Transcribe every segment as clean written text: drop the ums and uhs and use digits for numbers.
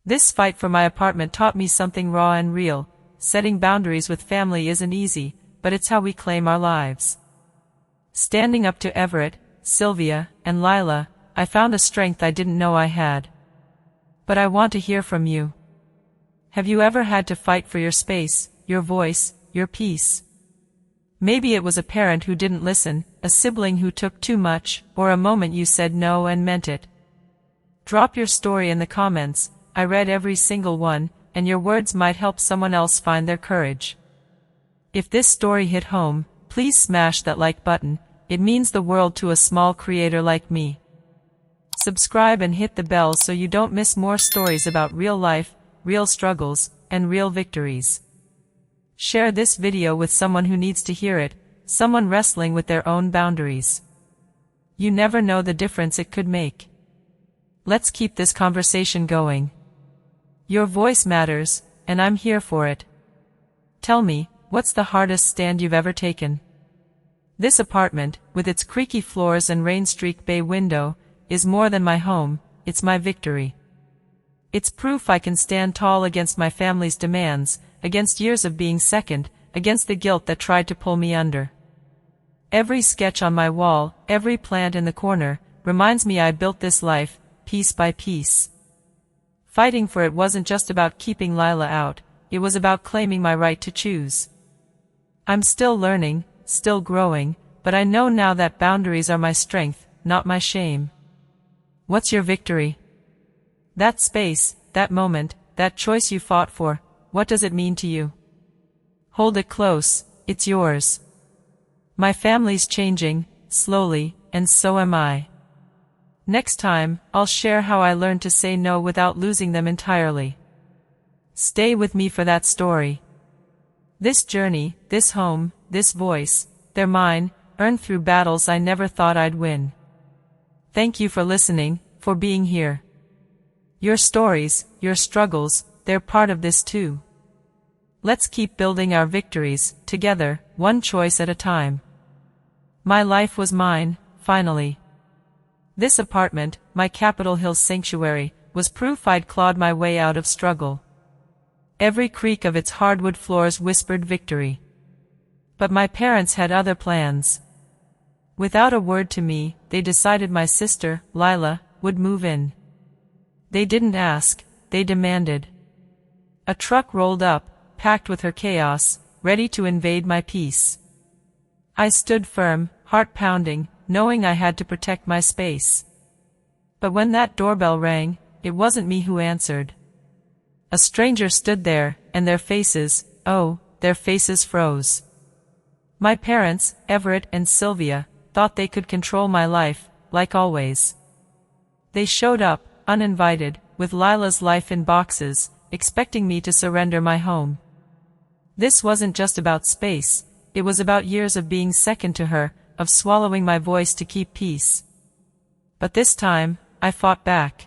This fight for my apartment taught me something raw and real. Setting boundaries with family isn't easy, but it's how we claim our lives. Standing up to Everett, Sylvia, and Lila, I found a strength I didn't know I had. But I want to hear from you. Have you ever had to fight for your space, your voice, your peace? Maybe it was a parent who didn't listen, a sibling who took too much, or a moment you said no and meant it. Drop your story in the comments. I read every single one, and your words might help someone else find their courage. If this story hit home, please smash that like button. It means the world to a small creator like me. Subscribe and hit the bell so you don't miss more stories about real life, real struggles, and real victories. Share this video with someone who needs to hear it, someone wrestling with their own boundaries. You never know the difference it could make. Let's keep this conversation going. Your voice matters, and I'm here for it. Tell me, what's the hardest stand you've ever taken? This apartment, with its creaky floors and rain-streaked bay window, is more than my home, it's my victory. It's proof I can stand tall against my family's demands, against years of being second, against the guilt that tried to pull me under. Every sketch on my wall, every plant in the corner, reminds me I built this life, piece by piece. Fighting for it wasn't just about keeping Lila out, it was about claiming my right to choose. I'm still learning, still growing, but I know now that boundaries are my strength, not my shame. What's your victory? That space, that moment, that choice you fought for, what does it mean to you? Hold it close, it's yours. My family's changing, slowly, and so am I. Next time, I'll share how I learned to say no without losing them entirely. Stay with me for that story. This journey, this home, this voice, they're mine, earned through battles I never thought I'd win. Thank you for listening, for being here. Your stories, your struggles, they're part of this too. Let's keep building our victories, together, one choice at a time. My life was mine, finally. This apartment, my Capitol Hill sanctuary, was proof I'd clawed my way out of struggle. Every creak of its hardwood floors whispered victory. But my parents had other plans. Without a word to me, they decided my sister, Lila, would move in. They didn't ask, they demanded. A truck rolled up, packed with her chaos, ready to invade my peace. I stood firm, heart pounding, knowing I had to protect my space. But when that doorbell rang, it wasn't me who answered. A stranger stood there, and their faces, oh, their faces froze. My parents, Everett and Sylvia, thought they could control my life, like always. They showed up, uninvited, with Lila's life in boxes, expecting me to surrender my home. This wasn't just about space, it was about years of being second to her, of swallowing my voice to keep peace. But this time, I fought back.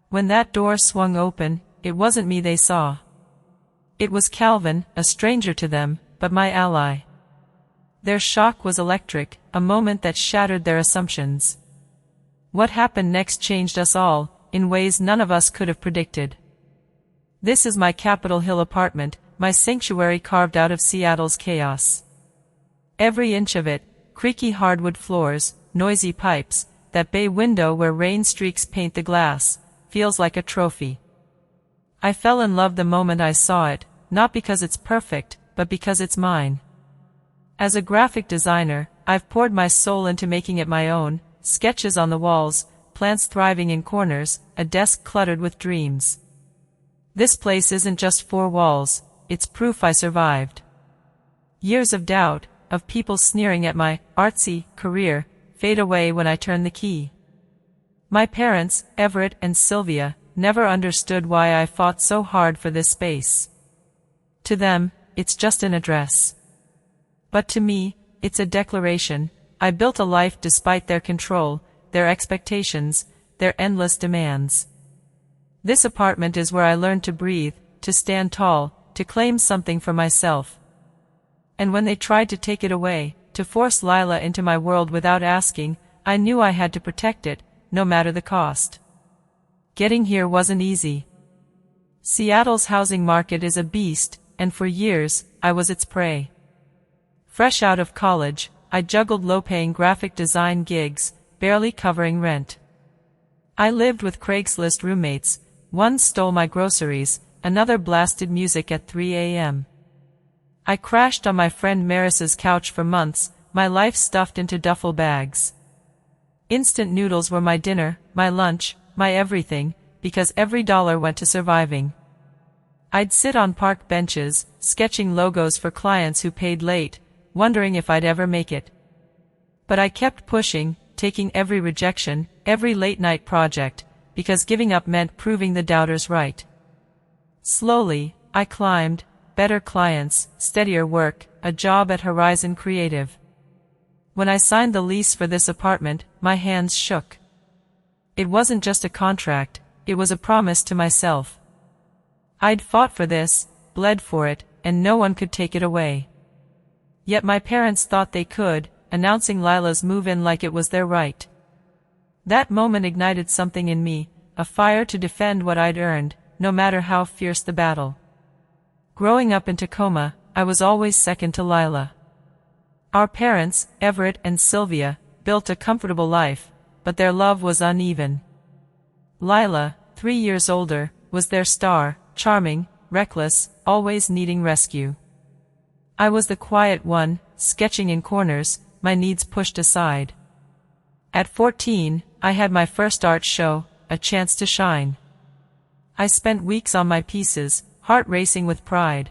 When that door swung open, it wasn't me they saw. It was Calvin, a stranger to them, but my ally. Their shock was electric, a moment that shattered their assumptions. What happened next changed us all, in ways none of us could have predicted. This is my Capitol Hill apartment, my sanctuary carved out of Seattle's chaos. Every inch of it, creaky hardwood floors, noisy pipes, that bay window where rain streaks paint the glass, feels like a trophy. I fell in love the moment I saw it, not because it's perfect, but because it's mine. As a graphic designer, I've poured my soul into making it my own, sketches on the walls, plants thriving in corners, a desk cluttered with dreams. This place isn't just four walls, it's proof I survived. Years of doubt, of people sneering at my artsy career, fade away when I turn the key. My parents, Everett and Sylvia, never understood why I fought so hard for this space. To them, it's just an address. But to me, it's a declaration. I built a life despite their control, their expectations, their endless demands. This apartment is where I learned to breathe, to stand tall, to claim something for myself. And when they tried to take it away, to force Lila into my world without asking, I knew I had to protect it, no matter the cost. Getting here wasn't easy. Seattle's housing market is a beast, and for years, I was its prey. Fresh out of college, I juggled low-paying graphic design gigs, barely covering rent. I lived with Craigslist roommates. One stole my groceries, another blasted music at 3 a.m. I crashed on my friend Maris's couch for months, my life stuffed into duffel bags. Instant noodles were my dinner, my lunch, my everything, because every dollar went to surviving. I'd sit on park benches, sketching logos for clients who paid late, wondering if I'd ever make it. But I kept pushing, taking every rejection, every late-night project, because giving up meant proving the doubters right. Slowly, I climbed, better clients, steadier work, a job at Horizon Creative. When I signed the lease for this apartment, my hands shook. It wasn't just a contract, it was a promise to myself. I'd fought for this, bled for it, and no one could take it away. Yet my parents thought they could, announcing Lila's move-in like it was their right. That moment ignited something in me, a fire to defend what I'd earned, no matter how fierce the battle. Growing up in Tacoma, I was always second to Lila. Our parents, Everett and Sylvia, built a comfortable life, but their love was uneven. Lila, 3 years older, was their star, charming, reckless, always needing rescue. I was the quiet one, sketching in corners, my needs pushed aside. At 14, I had my first art show, a chance to shine. I spent weeks on my pieces, heart racing with pride.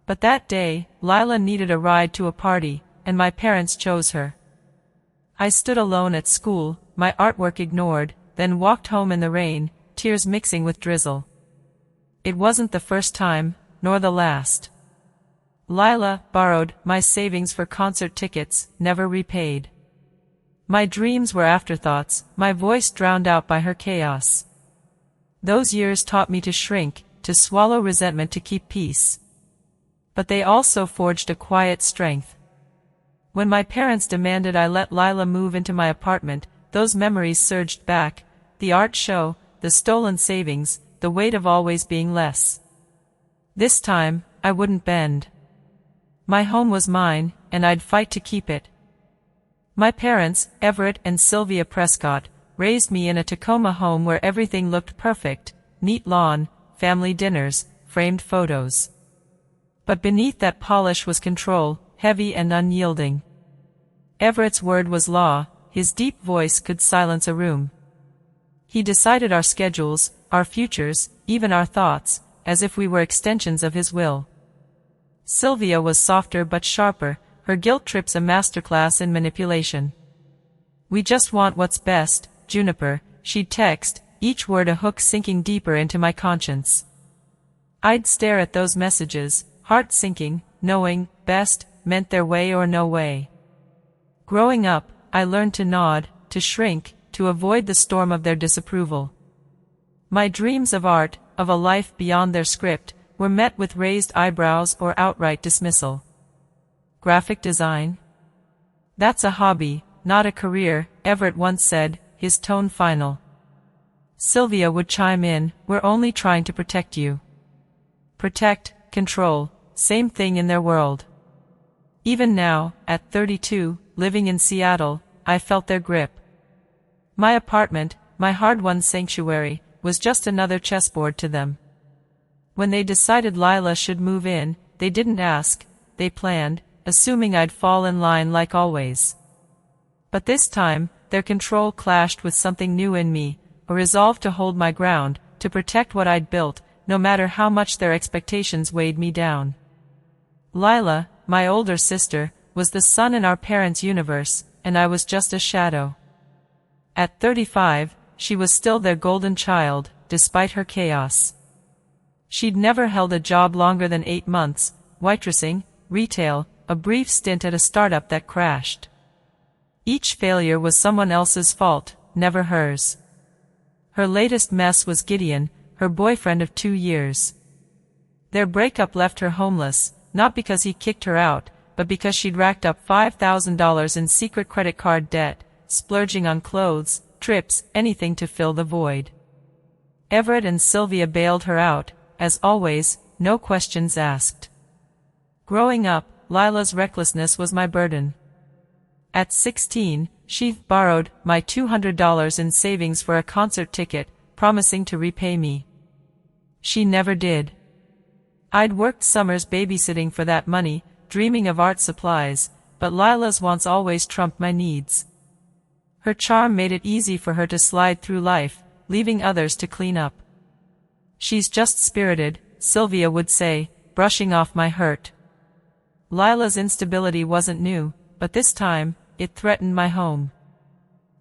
But that day, Lila needed a ride to a party, and my parents chose her. I stood alone at school, my artwork ignored, then walked home in the rain, tears mixing with drizzle. It wasn't the first time, nor the last. Lila borrowed my savings for concert tickets, never repaid. My dreams were afterthoughts, my voice drowned out by her chaos. Those years taught me to shrink, to swallow resentment to keep peace. But they also forged a quiet strength. When my parents demanded I let Lila move into my apartment, those memories surged back, the art show, the stolen savings, the weight of always being less. This time, I wouldn't bend. My home was mine, and I'd fight to keep it. My parents, Everett and Sylvia Prescott, raised me in a Tacoma home where everything looked perfect, neat lawn, family dinners, framed photos. But beneath that polish was control, heavy and unyielding. Everett's word was law, his deep voice could silence a room. He decided our schedules, our futures, even our thoughts, as if we were extensions of his will. Sylvia was softer but sharper, her guilt trips a masterclass in manipulation. "We just want what's best, Juniper," she'd text, each word a hook sinking deeper into my conscience. I'd stare at those messages, heart sinking, knowing, best, meant their way or no way. Growing up, I learned to nod, to shrink, to avoid the storm of their disapproval. My dreams of art, of a life beyond their script, were met with raised eyebrows or outright dismissal. Graphic design? That's a hobby, not a career, Everett once said, his tone final. Sylvia would chime in, "We're only trying to protect you." Protect, control, same thing in their world. Even now, at 32, living in Seattle, I felt their grip. My apartment, my hard-won sanctuary, was just another chessboard to them. When they decided Lila should move in, they didn't ask, they planned, assuming I'd fall in line like always. But this time, their control clashed with something new in me, a resolve to hold my ground, to protect what I'd built, no matter how much their expectations weighed me down. Lila, my older sister, was the sun in our parents' universe, and I was just a shadow. At 35, she was still their golden child, despite her chaos. She'd never held a job longer than 8 months, waitressing, retail, a brief stint at a startup that crashed. Each failure was someone else's fault, never hers. Her latest mess was Gideon, her boyfriend of 2 years. Their breakup left her homeless, not because he kicked her out, but because she'd racked up $5,000 in secret credit card debt, splurging on clothes, trips, anything to fill the void. Everett and Sylvia bailed her out, as always, no questions asked. Growing up, Lila's recklessness was my burden. At 16, she borrowed my $200 in savings for a concert ticket, promising to repay me. She never did. I'd worked summers babysitting for that money, dreaming of art supplies, but Lila's wants always trumped my needs. Her charm made it easy for her to slide through life, leaving others to clean up. She's just spirited, Sylvia would say, brushing off my hurt. Lila's instability wasn't new, but this time, it threatened my home.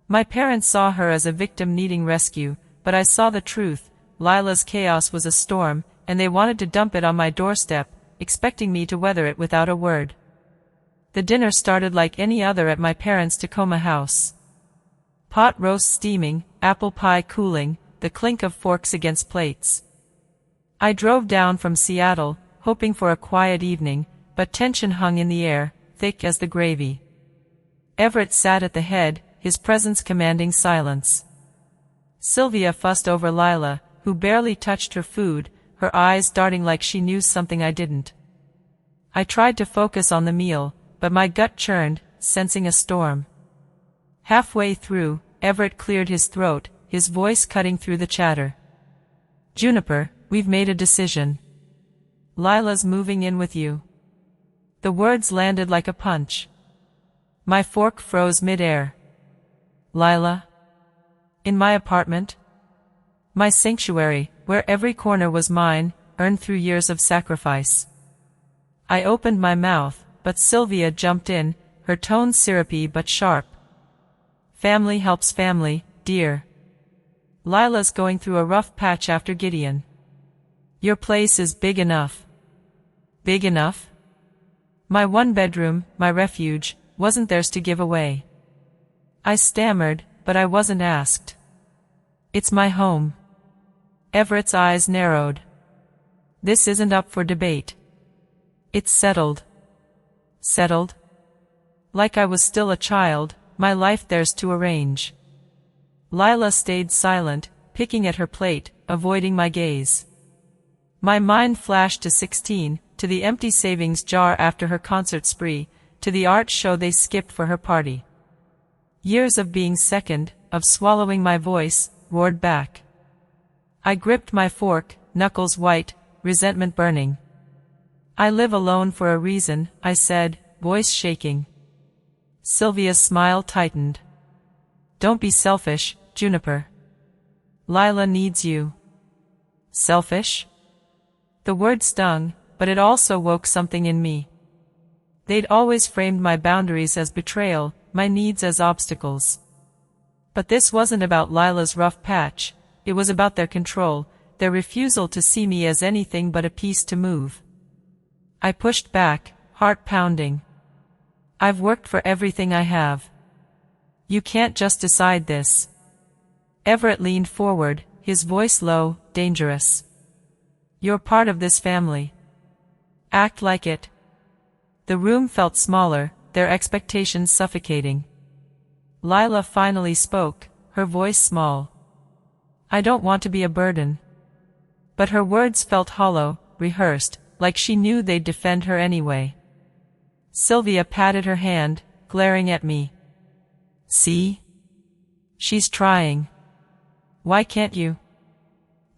My parents saw her as a victim needing rescue, but I saw the truth. Lila's chaos was a storm, and they wanted to dump it on my doorstep, expecting me to weather it without a word. The dinner started like any other at my parents' Tacoma house. Pot roast steaming, apple pie cooling, the clink of forks against plates. I drove down from Seattle, hoping for a quiet evening, but tension hung in the air, thick as the gravy. Everett sat at the head, his presence commanding silence. Sylvia fussed over Lila, who barely touched her food, her eyes darting like she knew something I didn't. I tried to focus on the meal, but my gut churned, sensing a storm. Halfway through, Everett cleared his throat, his voice cutting through the chatter. "Juniper, we've made a decision. Lila's moving in with you." The words landed like a punch. My fork froze mid-air. Lila? In my apartment? My sanctuary, where every corner was mine, earned through years of sacrifice. I opened my mouth, but Sylvia jumped in, her tone syrupy but sharp. "Family helps family, dear. Lila's going through a rough patch after Gideon. Your place is big enough." Big enough? My one bedroom, my refuge, wasn't theirs to give away. I stammered, but I wasn't asked. "It's my home." Everett's eyes narrowed. "This isn't up for debate. It's settled." Settled? Like I was still a child, my life theirs to arrange. Lila stayed silent, picking at her plate, avoiding my gaze. My mind flashed to 16, to the empty savings jar after her concert spree, to the art show they skipped for her party. Years of being second, of swallowing my voice, roared back. I gripped my fork, knuckles white, resentment burning. "I live alone for a reason," I said, voice shaking. Sylvia's smile tightened. "Don't be selfish, Juniper. Lila needs you." Selfish? The word stung, but it also woke something in me. They'd always framed my boundaries as betrayal, my needs as obstacles. But this wasn't about Lila's rough patch, it was about their control, their refusal to see me as anything but a piece to move. I pushed back, heart pounding. "I've worked for everything I have. You can't just decide this." Everett leaned forward, his voice low, dangerous. "You're part of this family. Act like it." The room felt smaller, their expectations suffocating. Lila finally spoke, her voice small. "I don't want to be a burden." But her words felt hollow, rehearsed, like she knew they'd defend her anyway. Sylvia patted her hand, glaring at me. "See? She's trying. Why can't you?"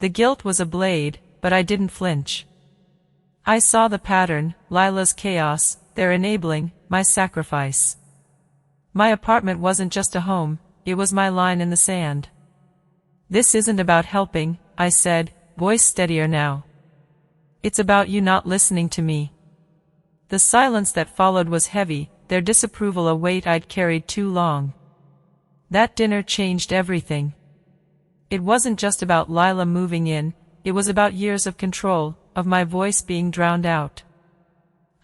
The guilt was a blade, but I didn't flinch. I saw the pattern, Lila's chaos, their enabling, my sacrifice. My apartment wasn't just a home, it was my line in the sand. "This isn't about helping," I said, voice steadier now. "It's about you not listening to me." The silence that followed was heavy, their disapproval a weight I'd carried too long. That dinner changed everything. It wasn't just about Lila moving in, it was about years of control, of my voice being drowned out.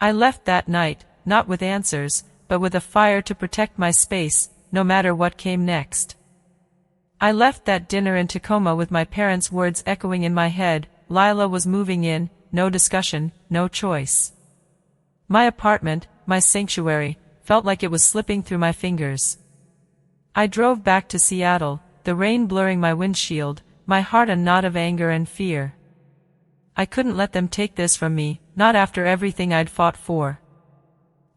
I left that night, not with answers, but with a fire to protect my space, no matter what came next. I left that dinner in Tacoma with my parents' words echoing in my head. Lila was moving in, no discussion, no choice. My apartment, my sanctuary, felt like it was slipping through my fingers. I drove back to Seattle, the rain blurring my windshield, my heart a knot of anger and fear. I couldn't let them take this from me, not after everything I'd fought for.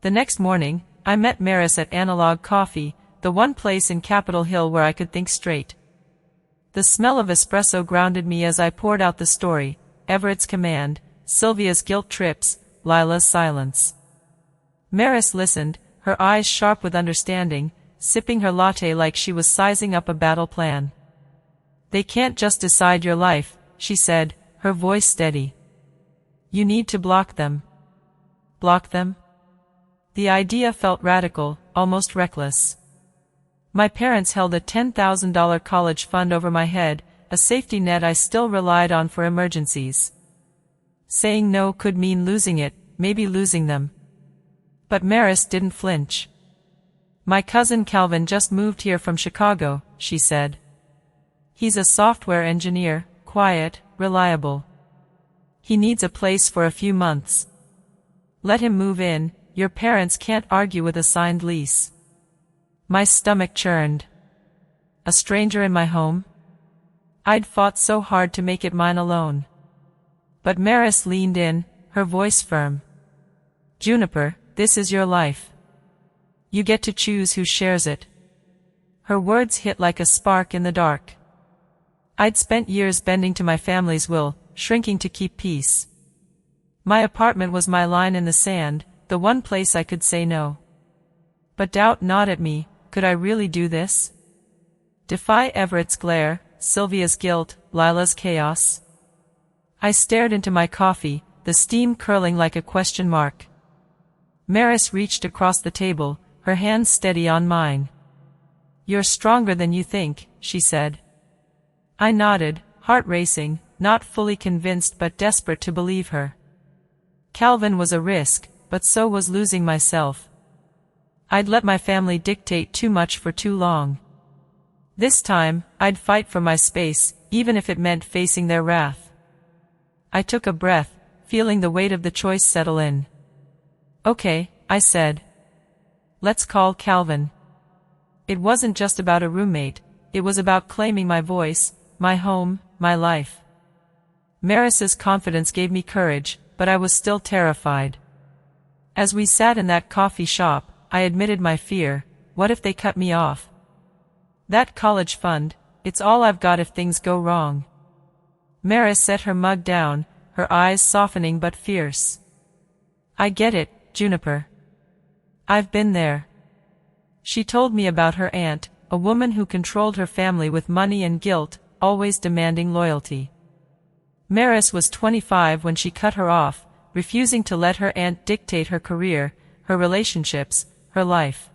The next morning, I met Maris at Analog Coffee, the one place in Capitol Hill where I could think straight. The smell of espresso grounded me as I poured out the story: Everett's command, Sylvia's guilt trips, Lila's silence. Maris listened, her eyes sharp with understanding, sipping her latte like she was sizing up a battle plan. "They can't just decide your life," she said, her voice steady. "You need to block them." Block them? The idea felt radical, almost reckless. My parents held a $10,000 college fund over my head, a safety net I still relied on for emergencies. Saying no could mean losing it, maybe losing them. But Maris didn't flinch. "My cousin Calvin just moved here from Chicago," she said. "He's a software engineer, quiet, reliable. He needs a place for a few months. Let him move in, your parents can't argue with a signed lease." My stomach churned. A stranger in my home? I'd fought so hard to make it mine alone. But Maris leaned in, her voice firm. "Juniper, this is your life. You get to choose who shares it." Her words hit like a spark in the dark. I'd spent years bending to my family's will, shrinking to keep peace. My apartment was my line in the sand, the one place I could say no. But doubt gnawed at me. Could I really do this? Defy Everett's glare, Sylvia's guilt, Lila's chaos? I stared into my coffee, the steam curling like a question mark. Maris reached across the table, her hand steady on mine. "You're stronger than you think," she said. I nodded, heart racing, not fully convinced but desperate to believe her. Calvin was a risk, but so was losing myself. I'd let my family dictate too much for too long. This time, I'd fight for my space, even if it meant facing their wrath. I took a breath, feeling the weight of the choice settle in. "Okay," I said. "Let's call Calvin." It wasn't just about a roommate, it was about claiming my voice, my home, my life. Maris's confidence gave me courage, but I was still terrified. As we sat in that coffee shop, I admitted my fear: what if they cut me off? That college fund, it's all I've got if things go wrong. Maris set her mug down, her eyes softening but fierce. "I get it, Juniper. I've been there." She told me about her aunt, a woman who controlled her family with money and guilt, always demanding loyalty. Maris was 25 when she cut her off, refusing to let her aunt dictate her career, her relationships, her life.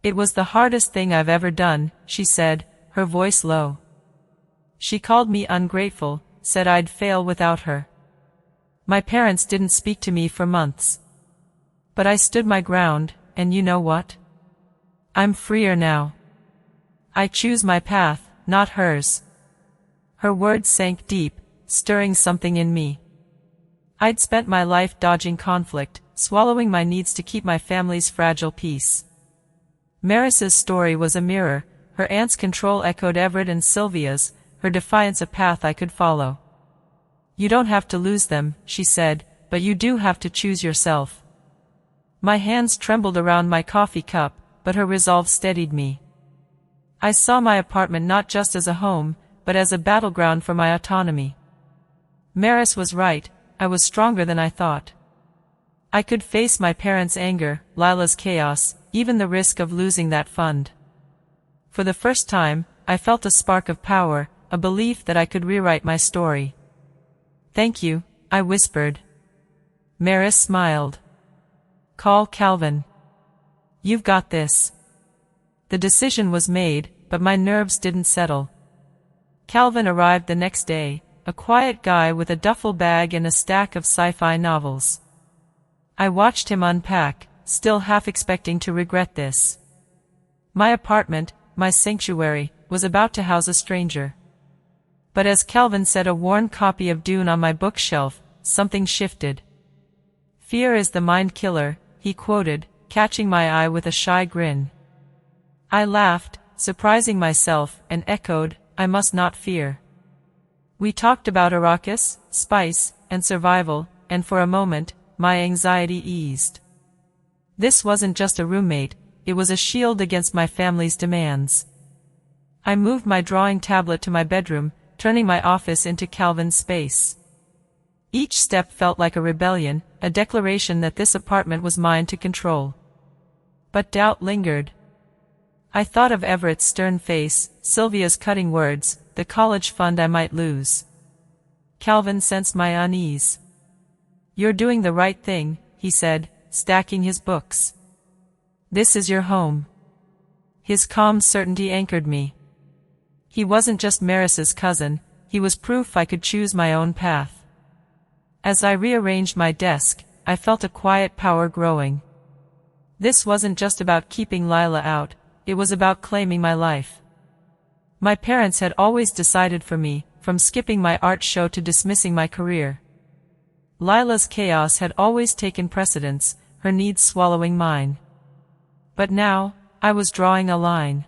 "It was the hardest thing I've ever done," she said, her voice low. She called me ungrateful, said I'd fail without her. My parents didn't speak to me for months. But I stood my ground, and you know what? I'm freer now. I choose my path, not hers. Her words sank deep, stirring something in me. I'd spent my life dodging conflict, swallowing my needs to keep my family's fragile peace. Maris's story was a mirror, her aunt's control echoed Everett and Sylvia's, her defiance a path I could follow. "You don't have to lose them," she said, "but you do have to choose yourself." My hands trembled around my coffee cup, but her resolve steadied me. I saw my apartment not just as a home, but as a battleground for my autonomy. Maris was right, I was stronger than I thought. I could face my parents' anger, Lila's chaos, even the risk of losing that fund. For the first time, I felt a spark of power, a belief that I could rewrite my story. "Thank you," I whispered. Maris smiled. "Call Calvin. You've got this." The decision was made, but my nerves didn't settle. Calvin arrived the next day, a quiet guy with a duffel bag and a stack of sci-fi novels. I watched him unpack, still half expecting to regret this. My apartment, my sanctuary, was about to house a stranger. But as Calvin set a worn copy of Dune on my bookshelf, something shifted. "Fear is the mind killer," he quoted, catching my eye with a shy grin. I laughed, surprising myself, and echoed, "I must not fear." We talked about Arrakis, spice, and survival, and for a moment, my anxiety eased. This wasn't just a roommate, it was a shield against my family's demands. I moved my drawing tablet to my bedroom, turning my office into Calvin's space. Each step felt like a rebellion, a declaration that this apartment was mine to control. But doubt lingered. I thought of Everett's stern face, Sylvia's cutting words, the college fund I might lose. Calvin sensed my unease. "You're doing the right thing," he said, stacking his books. "This is your home." His calm certainty anchored me. He wasn't just Maris's cousin, he was proof I could choose my own path. As I rearranged my desk, I felt a quiet power growing. This wasn't just about keeping Lila out, it was about claiming my life. My parents had always decided for me, from skipping my art show to dismissing my career. Lila's chaos had always taken precedence, her needs swallowing mine. But now, I was drawing a line.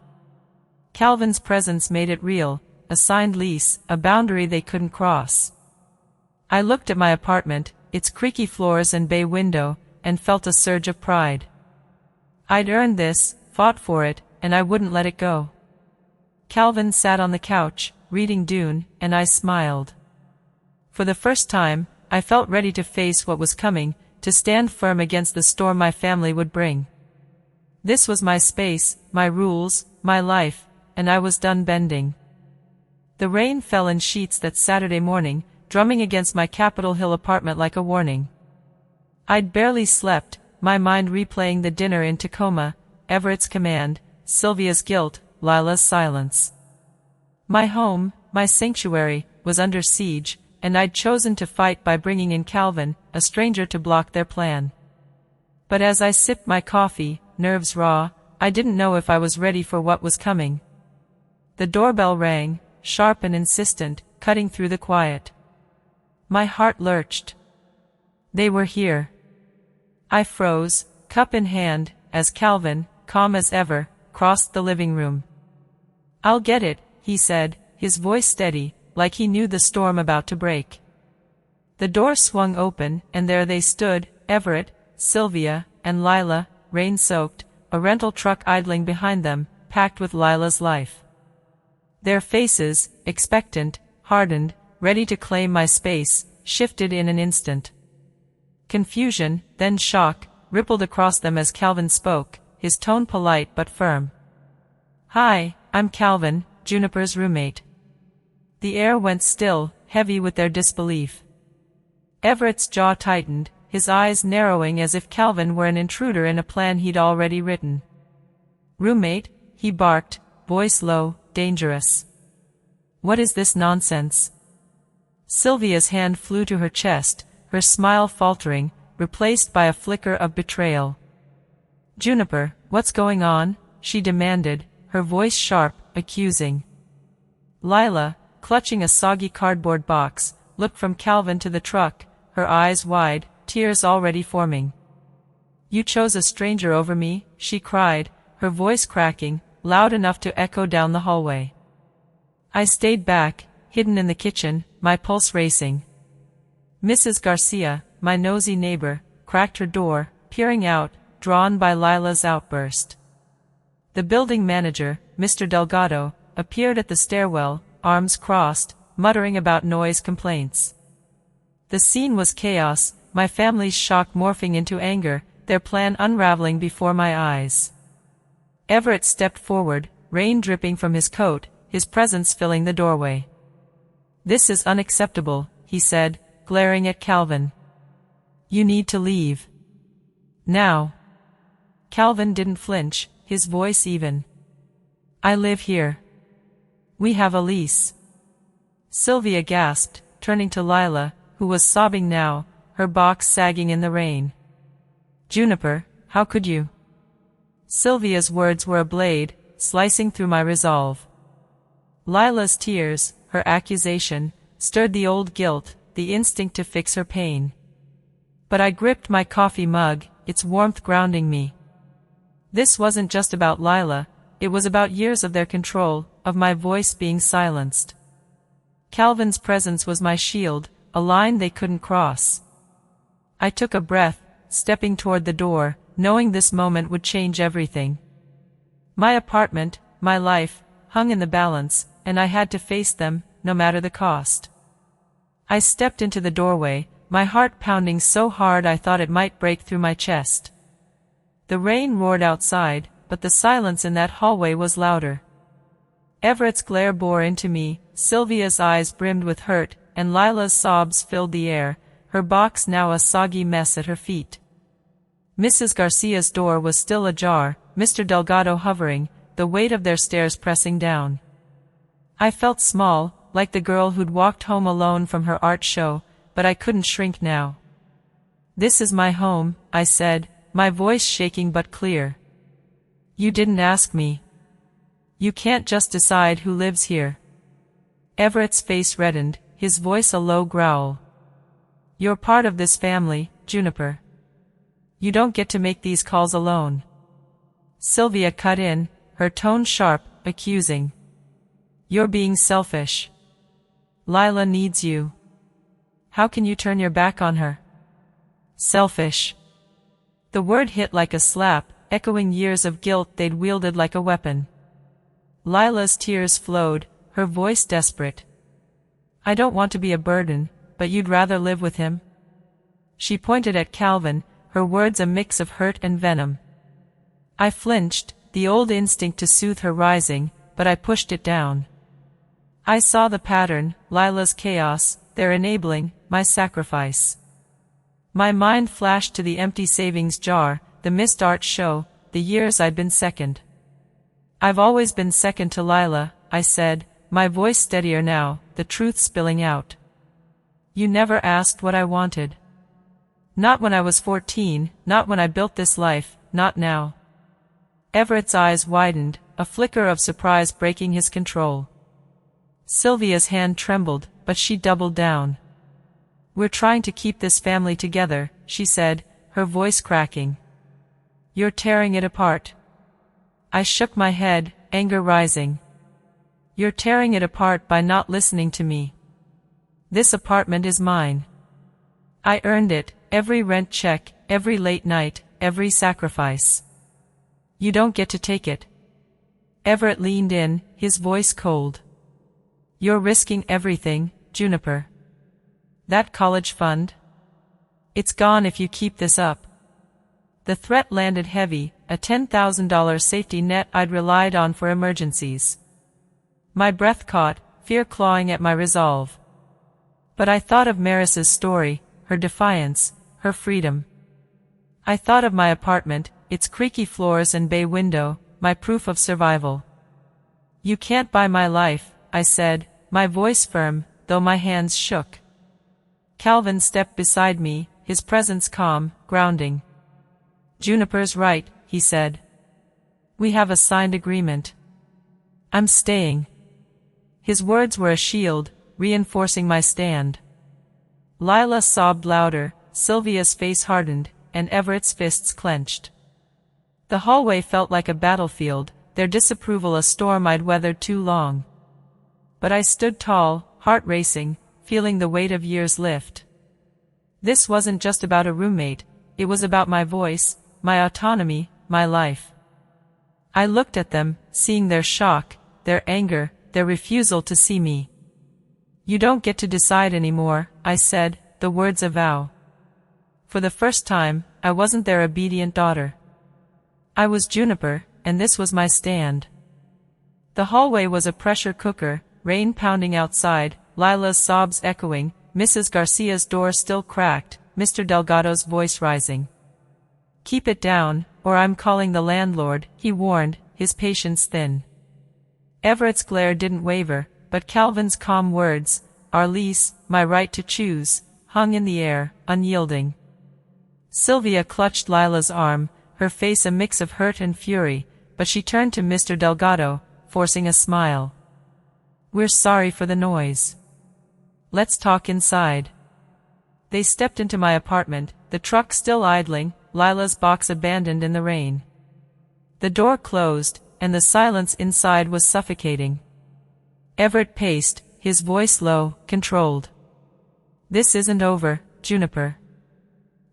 Calvin's presence made it real, a signed lease, a boundary they couldn't cross. I looked at my apartment, its creaky floors and bay window, and felt a surge of pride. I'd earned this, fought for it, and I wouldn't let it go. Calvin sat on the couch, reading Dune, and I smiled. For the first time, I felt ready to face what was coming, to stand firm against the storm my family would bring. This was my space, my rules, my life, and I was done bending. The rain fell in sheets that Saturday morning, drumming against my Capitol Hill apartment like a warning. I'd barely slept, my mind replaying the dinner in Tacoma, Everett's command, Sylvia's guilt, Lila's silence. My home, my sanctuary, was under siege, and I'd chosen to fight by bringing in Calvin, a stranger to block their plan. But as I sipped my coffee, nerves raw, I didn't know if I was ready for what was coming. The doorbell rang, sharp and insistent, cutting through the quiet. My heart lurched. They were here. I froze, cup in hand, as Calvin, calm as ever, crossed the living room. "I'll get it," he said, his voice steady, like he knew the storm about to break. The door swung open, and there they stood, Everett, Sylvia, and Lila, rain-soaked, a rental truck idling behind them, packed with Lila's life. Their faces, expectant, hardened, ready to claim my space, shifted in an instant. Confusion, then shock, rippled across them as Calvin spoke, his tone polite but firm. "Hi, I'm Calvin, Juniper's roommate." The air went still, heavy with their disbelief. Everett's jaw tightened, his eyes narrowing as if Calvin were an intruder in a plan he'd already written. "Roommate," he barked, voice low, dangerous. "What is this nonsense?" Sylvia's hand flew to her chest, her smile faltering, replaced by a flicker of betrayal. "Juniper, what's going on?" she demanded, her voice sharp, accusing. Lila, clutching a soggy cardboard box, looked from Calvin to the truck, her eyes wide, tears already forming. "You chose a stranger over me," she cried, her voice cracking, loud enough to echo down the hallway. I stayed back, hidden in the kitchen, my pulse racing. Mrs. Garcia, my nosy neighbor, cracked her door, peering out, drawn by Lila's outburst. The building manager, Mr. Delgado, appeared at the stairwell, arms crossed, muttering about noise complaints. The scene was chaos, my family's shock morphing into anger, their plan unraveling before my eyes. Everett stepped forward, rain dripping from his coat, his presence filling the doorway. "This is unacceptable," he said, glaring at Calvin. "You need to leave. Now." Calvin didn't flinch, his voice even. "I live here. We have a lease." Sylvia gasped, turning to Lila, who was sobbing now, her box sagging in the rain. "Juniper, how could you?" Sylvia's words were a blade, slicing through my resolve. Lila's tears, her accusation, stirred the old guilt, the instinct to fix her pain. But I gripped my coffee mug, its warmth grounding me. This wasn't just about Lila, it was about years of their control, of my voice being silenced. Calvin's presence was my shield, a line they couldn't cross. I took a breath, stepping toward the door, knowing this moment would change everything. My apartment, my life, hung in the balance, and I had to face them, no matter the cost. I stepped into the doorway, my heart pounding so hard I thought it might break through my chest. The rain roared outside, but the silence in that hallway was louder. Everett's glare bore into me, Sylvia's eyes brimmed with hurt, and Lila's sobs filled the air, her box now a soggy mess at her feet. Mrs. Garcia's door was still ajar, Mr. Delgado hovering, the weight of their stares pressing down. I felt small, like the girl who'd walked home alone from her art show, but I couldn't shrink now. "This is my home," I said, my voice shaking but clear. "You didn't ask me. You can't just decide who lives here." Everett's face reddened, his voice a low growl. "You're part of this family, Juniper. You don't get to make these calls alone." Sylvia cut in, her tone sharp, accusing. "You're being selfish. Lila needs you. How can you turn your back on her?" "Selfish." The word hit like a slap, echoing years of guilt they'd wielded like a weapon. Lila's tears flowed, her voice desperate. "I don't want to be a burden, but you'd rather live with him?" She pointed at Calvin, her words a mix of hurt and venom. I flinched, the old instinct to soothe her rising, but I pushed it down. I saw the pattern, Lila's chaos, their enabling, my sacrifice. My mind flashed to the empty savings jar, the missed art show, the years I'd been second. "I've always been second to Lila," I said, my voice steadier now, the truth spilling out. "You never asked what I wanted. Not when I was 14, not when I built this life, not now." Everett's eyes widened, a flicker of surprise breaking his control. Sylvia's hand trembled, but she doubled down. "We're trying to keep this family together," she said, her voice cracking. "You're tearing it apart." I shook my head, anger rising. "You're tearing it apart by not listening to me. This apartment is mine. I earned it, every rent check, every late night, every sacrifice. You don't get to take it." Everett leaned in, his voice cold. "You're risking everything, Juniper. That college fund? It's gone if you keep this up." The threat landed heavy, a $10,000 safety net I'd relied on for emergencies. My breath caught, fear clawing at my resolve. But I thought of Maris's story, her defiance, her freedom. I thought of my apartment, its creaky floors and bay window, my proof of survival. "You can't buy my life," I said, my voice firm, though my hands shook. Calvin stepped beside me, his presence calm, grounding. "Juniper's right," he said. "We have a signed agreement. I'm staying." His words were a shield, reinforcing my stand. Lila sobbed louder, Sylvia's face hardened, and Everett's fists clenched. The hallway felt like a battlefield, their disapproval a storm I'd weathered too long. But I stood tall, heart racing, feeling the weight of years lift. This wasn't just about a roommate, it was about my voice, my autonomy, my life. I looked at them, seeing their shock, their anger, their refusal to see me. "You don't get to decide anymore," I said, the words a vow. For the first time, I wasn't their obedient daughter. I was Juniper, and this was my stand. The hallway was a pressure cooker, rain pounding outside, Lila's sobs echoing, Mrs. Garcia's door still cracked, Mr. Delgado's voice rising. "Keep it down, or I'm calling the landlord," he warned, his patience thin. Everett's glare didn't waver, but Calvin's calm words, "Our lease, my right to choose," hung in the air, unyielding. Sylvia clutched Lila's arm, her face a mix of hurt and fury, but she turned to Mr. Delgado, forcing a smile. "We're sorry for the noise. Let's talk inside." They stepped into my apartment, the truck still idling, Lila's box abandoned in the rain. The door closed, and the silence inside was suffocating. Everett paced, his voice low, controlled. This isn't over, Juniper.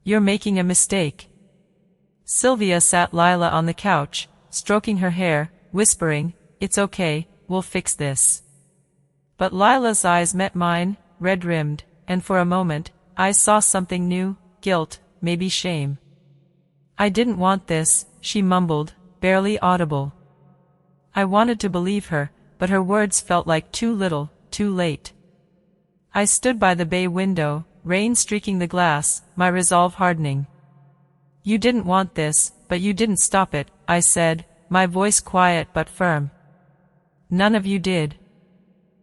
You're making a mistake. Sylvia sat Lila on the couch, stroking her hair, whispering, "It's okay, we'll fix this." But Lila's eyes met mine, red-rimmed, and for a moment, I saw something new, guilt, maybe shame. "I didn't want this," she mumbled, barely audible. I wanted to believe her, but her words felt like too little, too late. I stood by the bay window, rain streaking the glass, my resolve hardening. "You didn't want this, but you didn't stop it," I said, my voice quiet but firm. "None of you did."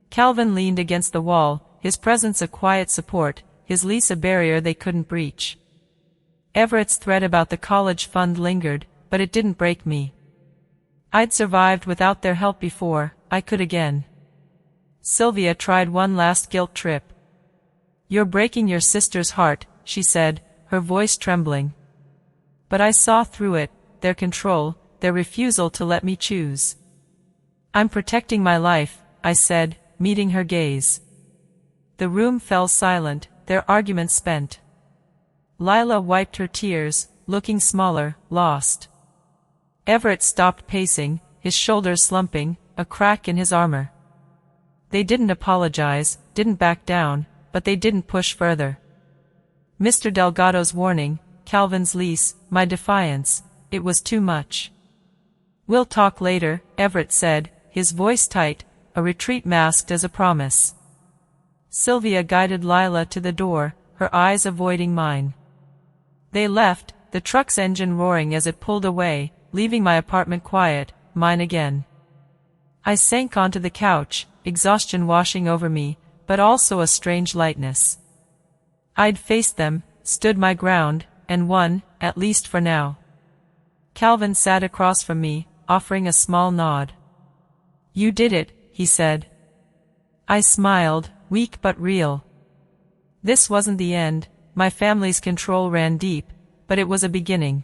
Calvin leaned against the wall, his presence a quiet support, his lease a barrier they couldn't breach. Everett's threat about the college fund lingered, but it didn't break me. I'd survived without their help before, I could again. Sylvia tried one last guilt trip. "You're breaking your sister's heart," she said, her voice trembling. But I saw through it, their control, their refusal to let me choose. "I'm protecting my life," I said, meeting her gaze. The room fell silent, their argument spent. Lila wiped her tears, looking smaller, lost. Everett stopped pacing, his shoulders slumping, a crack in his armor. They didn't apologize, didn't back down, but they didn't push further. Mr. Delgado's warning, Calvin's lease, my defiance, it was too much. "We'll talk later," Everett said, his voice tight, a retreat masked as a promise. Sylvia guided Lila to the door, her eyes avoiding mine. They left, the truck's engine roaring as it pulled away, leaving my apartment quiet, mine again. I sank onto the couch, exhaustion washing over me, but also a strange lightness. I'd faced them, stood my ground, and won, at least for now. Calvin sat across from me, offering a small nod. "You did it," he said. I smiled, weak but real. This wasn't the end, my family's control ran deep, but it was a beginning.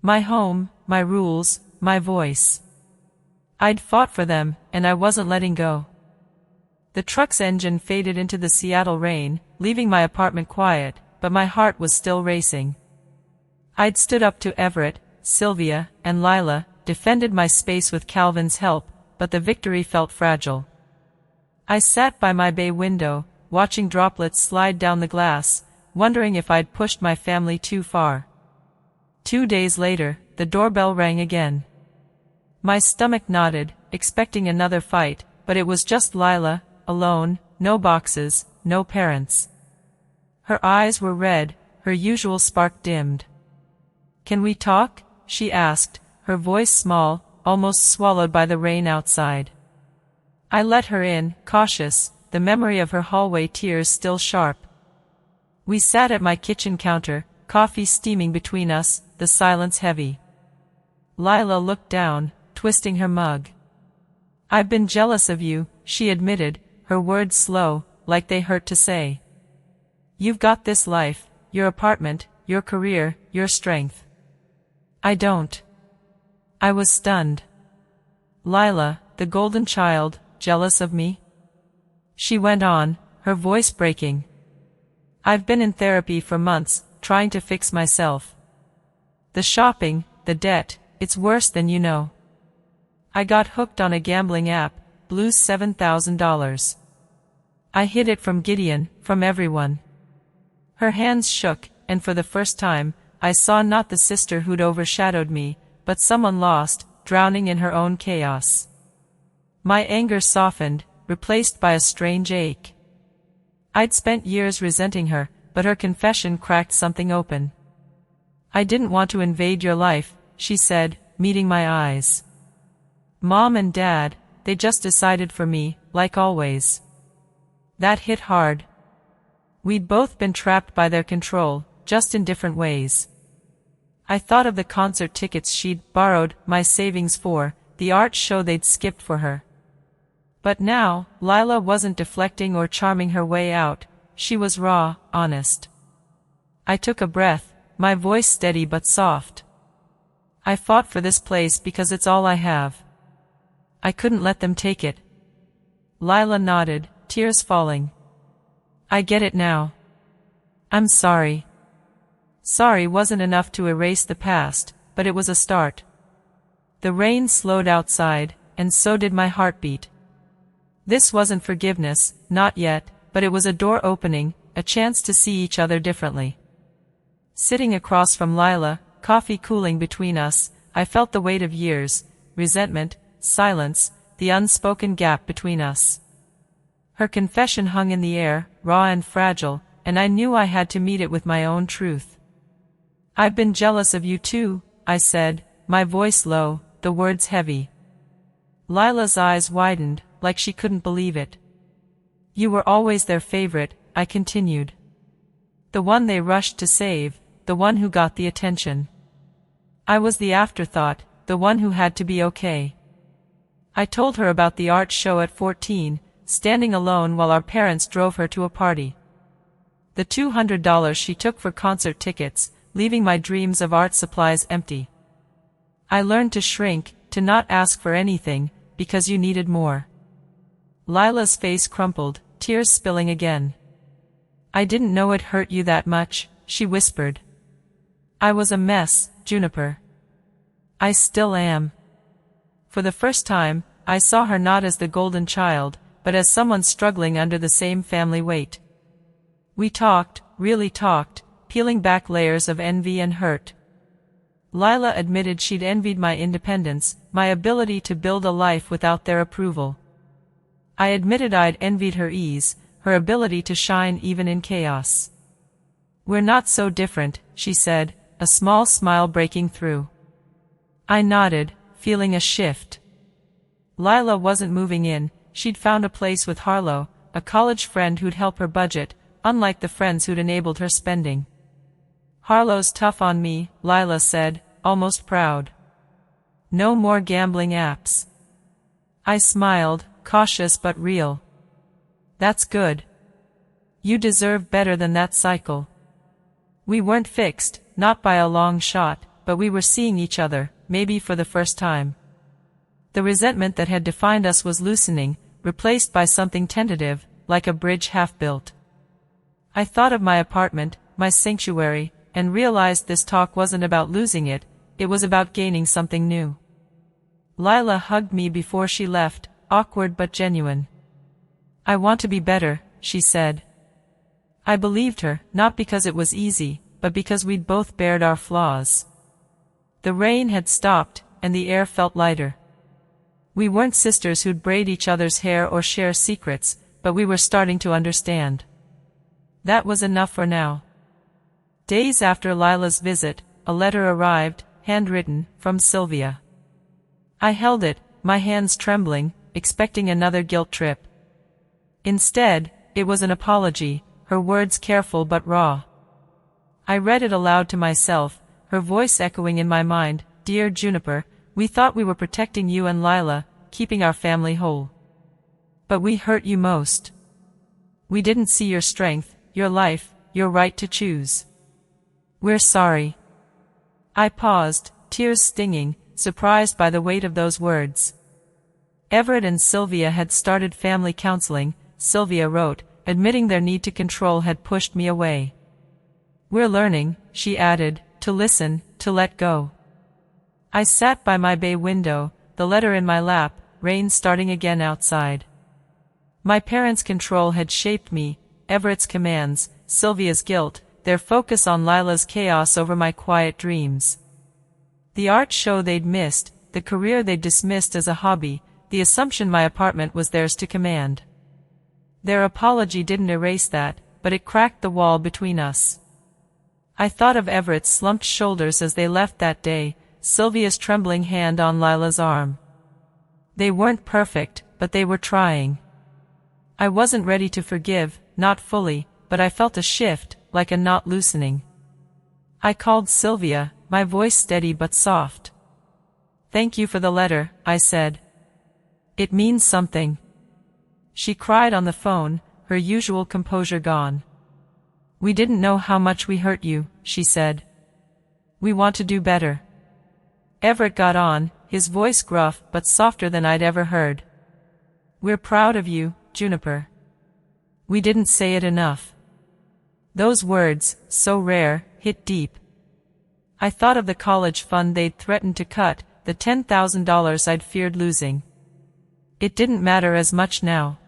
My home, my rules, my voice. I'd fought for them, and I wasn't letting go. The truck's engine faded into the Seattle rain, leaving my apartment quiet, but my heart was still racing. I'd stood up to Everett, Sylvia, and Lila, defended my space with Calvin's help, but the victory felt fragile. I sat by my bay window, watching droplets slide down the glass, wondering if I'd pushed my family too far. 2 days later, the doorbell rang again. My stomach knotted, expecting another fight, but it was just Lila, alone, no boxes, no parents. Her eyes were red, her usual spark dimmed. "Can we talk?" she asked, her voice small, almost swallowed by the rain outside. I let her in, cautious, the memory of her hallway tears still sharp. We sat at my kitchen counter, coffee steaming between us, the silence heavy. Lila looked down, twisting her mug. "I've been jealous of you," she admitted, her words slow, like they hurt to say. "You've got this life, your apartment, your career, your strength. I don't." I was stunned. "Lila, the golden child, jealous of me?" She went on, her voice breaking. "I've been in therapy for months, trying to fix myself. The shopping, the debt, it's worse than you know. I got hooked on a gambling app, blew $7,000. I hid it from Gideon, from everyone." Her hands shook, and for the first time, I saw not the sister who'd overshadowed me, but someone lost, drowning in her own chaos. My anger softened, replaced by a strange ache. I'd spent years resenting her, but her confession cracked something open. "I didn't want to invade your life," she said, meeting my eyes. "Mom and Dad, they just decided for me, like always." That hit hard. We'd both been trapped by their control, just in different ways. I thought of the concert tickets she'd borrowed my savings for, the art show they'd skipped for her. But now, Lila wasn't deflecting or charming her way out, she was raw, honest. I took a breath, my voice steady but soft. "I fought for this place because it's all I have. I couldn't let them take it." Lila nodded, tears falling. I get it now. I'm sorry. Sorry wasn't enough to erase the past, but it was a start. The rain slowed outside, and so did my heartbeat. This wasn't forgiveness, not yet, but it was a door opening, a chance to see each other differently. Sitting across from Lila, coffee cooling between us, I felt the weight of years, resentment, silence, the unspoken gap between us. Her confession hung in the air, raw and fragile, and I knew I had to meet it with my own truth. I've been jealous of you too, I said, my voice low, the words heavy. Lila's eyes widened, like she couldn't believe it. You were always their favorite, I continued. The one they rushed to save, the one who got the attention. I was the afterthought, the one who had to be okay. I told her about the art show at 14, standing alone while our parents drove her to a party. The $200 she took for concert tickets, leaving my dreams of art supplies empty. I learned to shrink, to not ask for anything, because you needed more. Lila's face crumpled, tears spilling again. I didn't know it hurt you that much, she whispered. I was a mess, Juniper. I still am. For the first time, I saw her not as the golden child, but as someone struggling under the same family weight. We talked, really talked, peeling back layers of envy and hurt. Lila admitted she'd envied my independence, my ability to build a life without their approval. I admitted I'd envied her ease, her ability to shine even in chaos. We're not so different, she said, a small smile breaking through. I nodded, feeling a shift. Lila wasn't moving in, she'd found a place with Harlow, a college friend who'd help her budget, unlike the friends who'd enabled her spending. Harlow's tough on me, Lila said, almost proud. No more gambling apps. I smiled, cautious but real. That's good. You deserve better than that cycle. We weren't fixed, not by a long shot, but we were seeing each other, maybe for the first time. The resentment that had defined us was loosening, replaced by something tentative, like a bridge half-built. I thought of my apartment, my sanctuary, and realized this talk wasn't about losing it, it was about gaining something new. Lila hugged me before she left, awkward but genuine. I want to be better, she said. I believed her, not because it was easy, but because we'd both bared our flaws. The rain had stopped, and the air felt lighter. We weren't sisters who'd braid each other's hair or share secrets, but we were starting to understand. That was enough for now. Days after Lila's visit, a letter arrived, handwritten, from Sylvia. I held it, my hands trembling, expecting another guilt trip. Instead, it was an apology, her words careful but raw. I read it aloud to myself, her voice echoing in my mind, Dear Juniper, we thought we were protecting you and Lila, keeping our family whole. But we hurt you most. We didn't see your strength, your life, your right to choose. We're sorry. I paused, tears stinging, surprised by the weight of those words. Everett and Sylvia had started family counseling, Sylvia wrote, admitting their need to control had pushed me away. We're learning, she added, to listen, to let go. I sat by my bay window, the letter in my lap, rain starting again outside. My parents' control had shaped me, Everett's commands, Sylvia's guilt, their focus on Lila's chaos over my quiet dreams. The art show they'd missed, the career they'd dismissed as a hobby, the assumption my apartment was theirs to command. Their apology didn't erase that, but it cracked the wall between us. I thought of Everett's slumped shoulders as they left that day, Sylvia's trembling hand on Lila's arm. They weren't perfect, but they were trying. I wasn't ready to forgive, not fully, but I felt a shift, like a knot loosening. I called Sylvia, my voice steady but soft. Thank you for the letter, I said. It means something. She cried on the phone, her usual composure gone. We didn't know how much we hurt you, she said. We want to do better. Everett got on, his voice gruff but softer than I'd ever heard. We're proud of you, Juniper. We didn't say it enough. Those words, so rare, hit deep. I thought of the college fund they'd threatened to cut, the $10,000 I'd feared losing. It didn't matter as much now.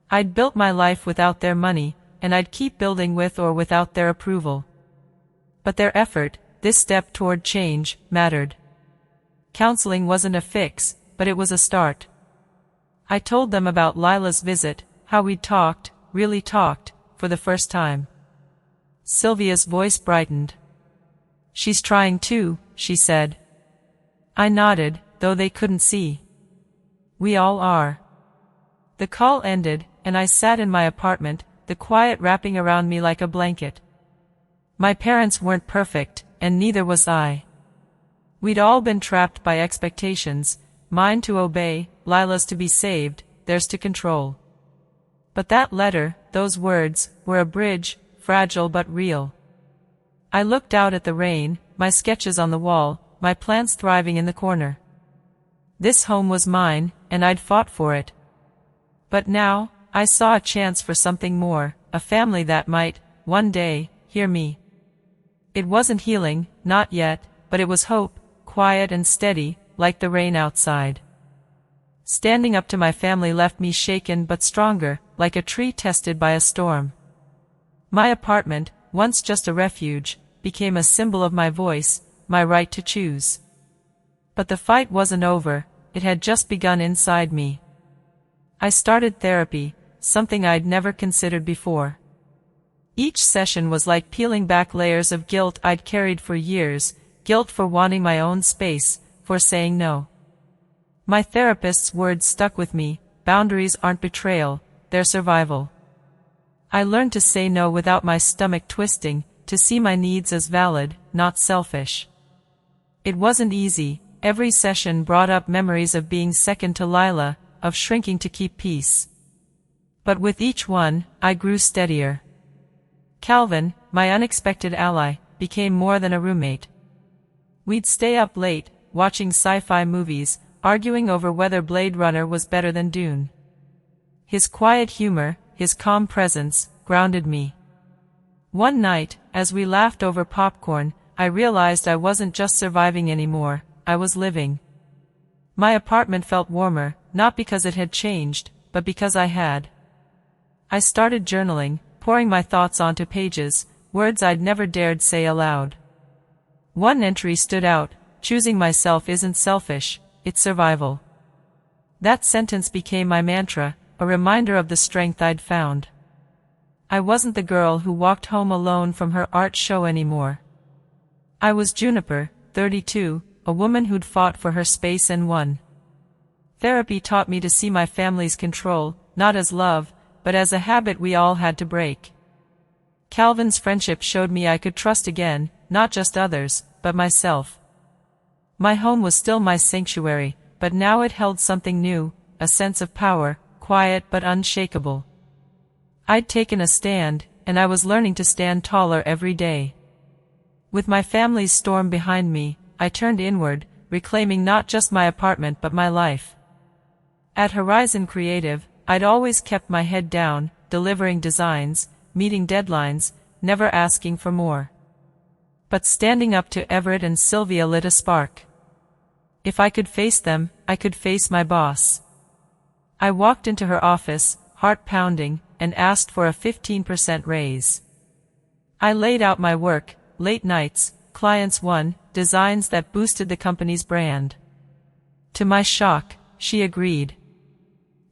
I'd built my life without their money, and I'd keep building with or without their approval. But their effort, this step toward change, mattered. Counseling wasn't a fix, but it was a start. I told them about Lila's visit, how we'd talked, really talked, for the first time. Sylvia's voice brightened. "She's trying too," she said. I nodded, though they couldn't see. "We all are." The call ended, and I sat in my apartment, the quiet wrapping around me like a blanket. My parents weren't perfect, and neither was I. We'd all been trapped by expectations, mine to obey, Lila's to be saved, theirs to control. But that letter, those words, were a bridge, fragile but real. I looked out at the rain, my sketches on the wall, my plants thriving in the corner. This home was mine, and I'd fought for it. But now, I saw a chance for something more, a family that might, one day, hear me. It wasn't healing, not yet, but it was hope, quiet and steady, like the rain outside. Standing up to my family left me shaken but stronger, like a tree tested by a storm. My apartment, once just a refuge, became a symbol of my voice, my right to choose. But the fight wasn't over, it had just begun inside me. I started therapy, something I'd never considered before. Each session was like peeling back layers of guilt I'd carried for years, guilt for wanting my own space, for saying no. My therapist's words stuck with me: boundaries aren't betrayal, they're survival. I learned to say no without my stomach twisting, to see my needs as valid, not selfish. It wasn't easy. Every session brought up memories of being second to Lila, of shrinking to keep peace. But with each one, I grew steadier. Calvin, my unexpected ally, became more than a roommate. We'd stay up late, watching sci-fi movies, arguing over whether Blade Runner was better than Dune. His quiet humor, his calm presence, grounded me. One night, as we laughed over popcorn, I realized I wasn't just surviving anymore, I was living. My apartment felt warmer, not because it had changed, but because I had. I started journaling, pouring my thoughts onto pages, words I'd never dared say aloud. One entry stood out: choosing myself isn't selfish, it's survival. That sentence became my mantra, a reminder of the strength I'd found. I wasn't the girl who walked home alone from her art show anymore. I was Juniper, 32, a woman who'd fought for her space and won. Therapy taught me to see my family's control, not as love, but as a habit we all had to break. Calvin's friendship showed me I could trust again, not just others, but myself. My home was still my sanctuary, but now it held something new, a sense of power, quiet but unshakable. I'd taken a stand, and I was learning to stand taller every day. With my family's storm behind me, I turned inward, reclaiming not just my apartment but my life. At Horizon Creative, I'd always kept my head down, delivering designs, meeting deadlines, never asking for more. But standing up to Everett and Sylvia lit a spark. If I could face them, I could face my boss. I walked into her office, heart pounding, and asked for a 15% raise. I laid out my work, late nights, clients won, designs that boosted the company's brand. To my shock, she agreed.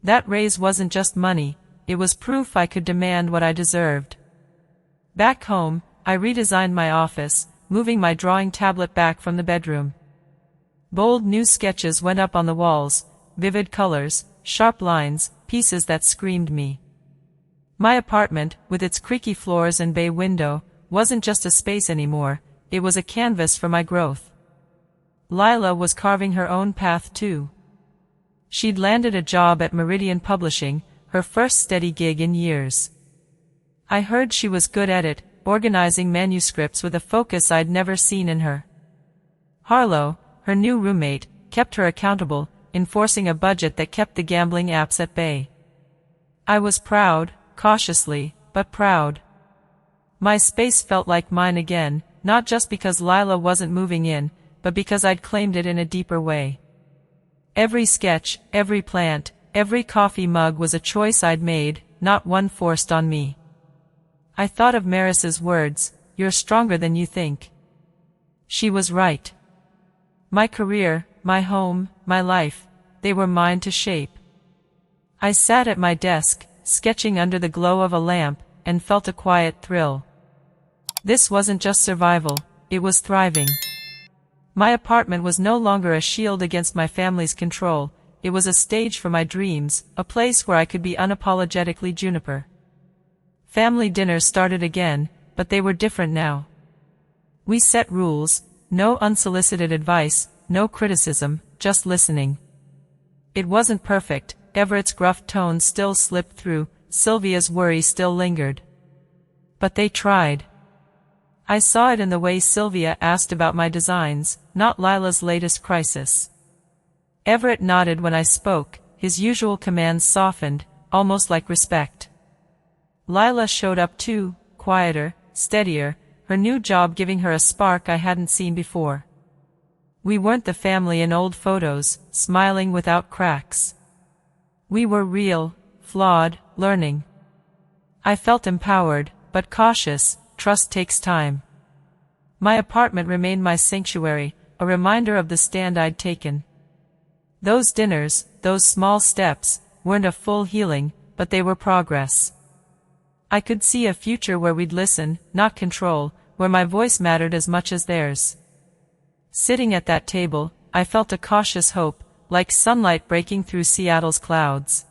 That raise wasn't just money, it was proof I could demand what I deserved. Back home, I redesigned my office, moving my drawing tablet back from the bedroom. Bold new sketches went up on the walls, vivid colors, sharp lines, pieces that screamed me. My apartment, with its creaky floors and bay window, wasn't just a space anymore, it was a canvas for my growth. Lila was carving her own path too. She'd landed a job at Meridian Publishing, her first steady gig in years. I heard she was good at it, organizing manuscripts with a focus I'd never seen in her. Harlow, her new roommate, kept her accountable, enforcing a budget that kept the gambling apps at bay. I was proud, cautiously, but proud. My space felt like mine again, not just because Lila wasn't moving in, but because I'd claimed it in a deeper way. Every sketch, every plant, every coffee mug was a choice I'd made, not one forced on me. I thought of Maris's words, "You're stronger than you think." She was right. My career, my home, my life, they were mine to shape. I sat at my desk, sketching under the glow of a lamp, and felt a quiet thrill. This wasn't just survival, it was thriving. My apartment was no longer a shield against my family's control, it was a stage for my dreams, a place where I could be unapologetically Juniper. Family dinners started again, but they were different now. We set rules, no unsolicited advice, no criticism, just listening. It wasn't perfect, Everett's gruff tones still slipped through, Sylvia's worry still lingered. But they tried. I saw it in the way Sylvia asked about my designs, not Lila's latest crisis. Everett nodded when I spoke, his usual commands softened, almost like respect. Lila showed up too, quieter, steadier, her new job giving her a spark I hadn't seen before. We weren't the family in old photos, smiling without cracks. We were real, flawed, learning. I felt empowered, but cautious. Trust takes time. My apartment remained my sanctuary, a reminder of the stand I'd taken. Those dinners, those small steps, weren't a full healing, but they were progress. I could see a future where we'd listen, not control, where my voice mattered as much as theirs. Sitting at that table, I felt a cautious hope, like sunlight breaking through Seattle's clouds.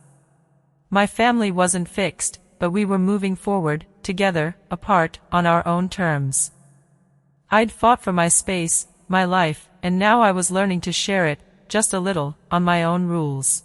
My family wasn't fixed, but we were moving forward, together, apart, on our own terms. I'd fought for my space, my life, and now I was learning to share it, just a little, on my own rules.